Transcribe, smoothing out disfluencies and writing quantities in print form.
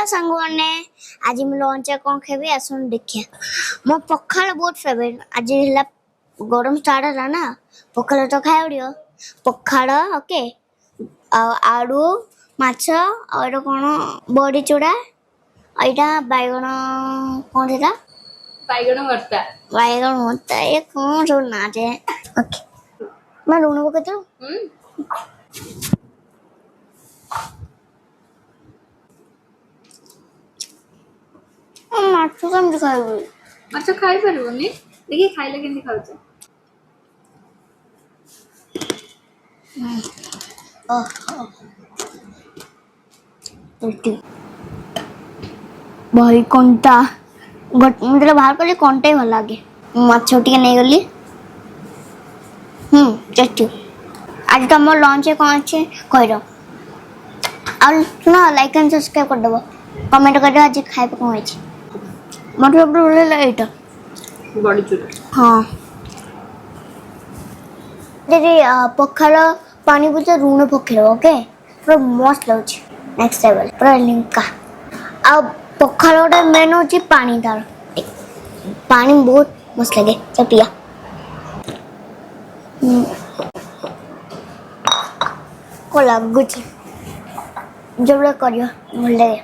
Hello सांगवाने आज मैं lunch कौन खेबे आसन देखिए मो पखाल बहुत फेवरेट आज हला गरम स्टार्ट है ना पखाल तो खाइ उड़ियो पखाल ओके आलू माछ और कोन बड़ी चूड़ा एटा बैगन कोन देता बैगन होता ये कौन जो ना जे ओके मैं लूण को तो माछ केमती खाइबी अच्छा खाई परबोनी देखि खाइले केमती खाउछ भाई कंटा मुझे बाहर कर कंटा ही भल लगे माछ टिके नहीं गली टेस्टी आज तुम लंच कौन अच्छे कह दो और सुनो लाइक एंड सब्सक्राइब कर दबो कमेंट कर दो आज खाइबा कौन अछि मोर सब बोले लाइटा बड़ी चूड़ा हाँ दीदी पखाल पानी पूछे ऋण पकेर ओके पूरा मस्त लगे नेक्स्ट लेवल पूरा लिंका अब पखाल गोटे मेन होची पानी तार पानी बहुत मस्त लगे चटिया को लगुच जब करियो भल लगे।